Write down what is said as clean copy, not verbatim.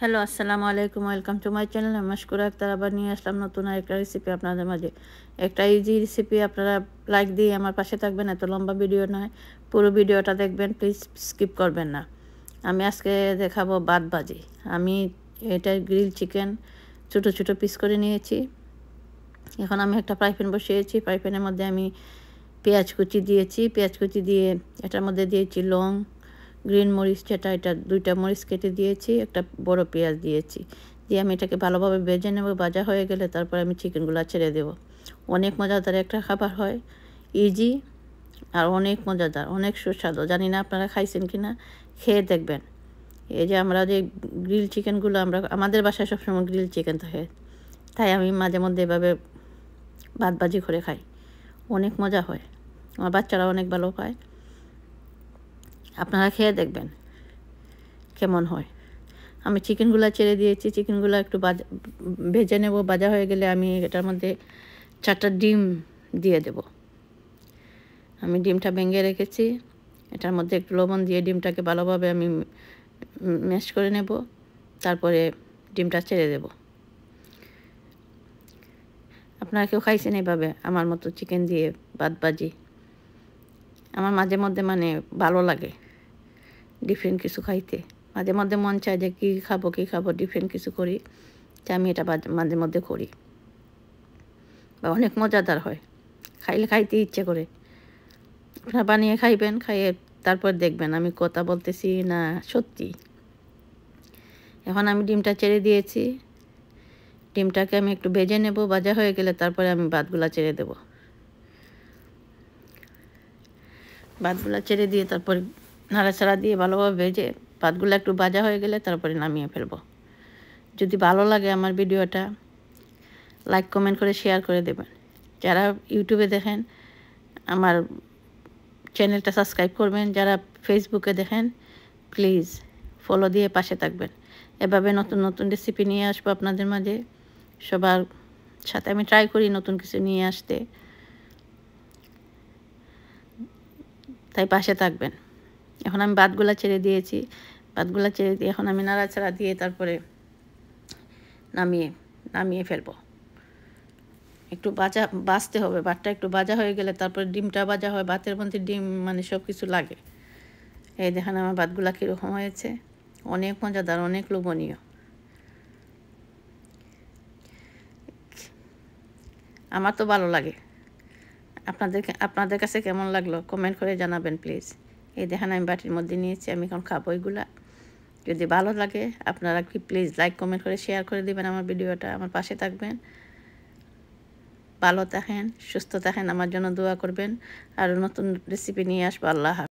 Hello, আসসালামু আলাইকুম। Welcome to my channel. আমি মাশকুরা আক্তার আবার নিয়ে আসলাম নতুন আরেকটা রেসিপি আপনাদের মাঝে। একটা ইজি রেসিপি, আপনারা লাইক দিয়ে আমার পাশে থাকবেন। এত লম্বা ভিডিও নয়, পুরো ভিডিওটা দেখবেন, প্লিজ স্কিপ করবেন না। আমি আজকে দেখাবো ভাত ভাজি। আমি এটা গ্রিল চিকেন ছোটো ছোটো পিস করে নিয়েছি। এখন আমি একটা ফ্রাই প্যান বসিয়েছি। ফ্রাই প্যানের মধ্যে আমি পেঁয়াজ কুচি দিয়েছি। পেঁয়াজ কুচি দিয়ে এটার মধ্যে দিয়েছি লং, গ্রিন মরিচ, এটা 2টা মরিচ কেটে দিয়েছি, একটা বড় পেঁয়াজ দিয়েছি। দিয়ে আমি এটাকে ভালোভাবে ভেজে নেব। ভাজা হয়ে গেলে তারপর আমি চিকেনগুলো ছেড়ে দেব। অনেক মজাদার একটা খাবার হয়, ইজি আর অনেক মজাদার, অনেক সুস্বাদু। জানি না আপনারা খাইছেন কি না, খেয়ে দেখবেন। এই যে আমরা যে গ্রিল চিকেনগুলো, আমাদের বাসায় সবসময় গ্রিল চিকেন থাকে, তাই আমি মাঝে মধ্যে এভাবে ভাত ভাজি করে খাই। অনেক মজা হয়, আমার বাচ্চারা অনেক ভালো পায়। আপনারা খেয়ে দেখবেন কেমন হয়। আমি চিকেনগুলো ছেড়ে দিয়েছি। চিকেনগুলো একটু ভেজে নেব। ভাজা হয়ে গেলে আমি এটার মধ্যে 4টা ডিম দিয়ে দেব। আমি ডিমটা ভেঙে রেখেছি। এটার মধ্যে একটু লবণ দিয়ে ডিমটাকে ভালোভাবে আমি ম্যাশ করে নেব। তারপরে ডিমটা ছেড়ে দেব। আপনারা কেউ খাইছেন এভাবে আমার মতো চিকেন দিয়ে ভাত ভাজি? আমার মাঝে মধ্যে ভালো লাগে ডিফারেন্ট কিছু খাইতে। মাঝে মধ্যে মন চায় যে কী খাবো ডিফারেন্ট কিছু করি, তাই আমি এটা মাঝে মধ্যে করি। বা অনেক মজাদার হয়, খাইতে ইচ্ছে করে। আপনারা বানিয়ে খাইবেন, খাইয়ে তারপর দেখবেন আমি কথা বলতেছি না সত্যি। এখন আমি ডিমটা ছেড়ে দিয়েছি। ডিমটাকে আমি একটু ভেজে নেব। ভাজা হয়ে গেলে তারপরে আমি ভাতগুলা ছেড়ে দেব। ভাতগুলা ছেড়ে দিয়ে তারপর নাড়াচাড়া দিয়ে ভালোভাবে ভেজে ভাতগুলো একটু ভাজা হয়ে গেলে তারপরে নামিয়ে ফেলবো। যদি ভালো লাগে আমার ভিডিওটা, লাইক কমেন্ট করে শেয়ার করে দেবেন। যারা ইউটিউবে দেখেন আমার চ্যানেলটা সাবস্ক্রাইব করবেন। যারা ফেসবুকে দেখেন প্লিজ ফলো দিয়ে পাশে থাকবেন। এভাবে নতুন নতুন রেসিপি নিয়ে আসবো আপনাদের মাঝে। সবার সাথে আমি ট্রাই করি নতুন কিছু নিয়ে আসতে, তাই পাশে থাকবেন। এখন আমি ভাতগুলা ছেড়ে দিয়েছি। ভাতগুলা ছেড়ে দিয়ে এখন আমি নাড়াচাড়া দিয়ে তারপরে নামিয়ে ফেলবো। একটু ভাজতে হবে। ভাতটা একটু ভাজা হয়ে গেলে তারপরে ডিমটা ভাজা হয়। ভাতের মধ্যে ডিম সব কিছু লাগে। এই দেখেন আমার ভাতগুলা কীরকম হয়েছে। অনেক মজাদার, অনেক লোভনীয়। আমার তো ভালো লাগে। আপনাদের কাছে কেমন লাগলো কমেন্ট করে জানাবেন প্লিজ। এই দেখেন আমি বাটির মধ্যে নিয়েছি, আমি এখন খাবো এগুলা। যদি ভালো লাগে আপনারা কি প্লিজ লাইক কমেন্ট করে শেয়ার করে দেবেন আমার ভিডিওটা। আমার পাশে থাকবেন। ভালো থাকেন, সুস্থ থাকেন, আমার জন্য দোয়া করবেন। আর নতুন রেসিপি নিয়ে আসবো। আল্লাহ হাফেজ।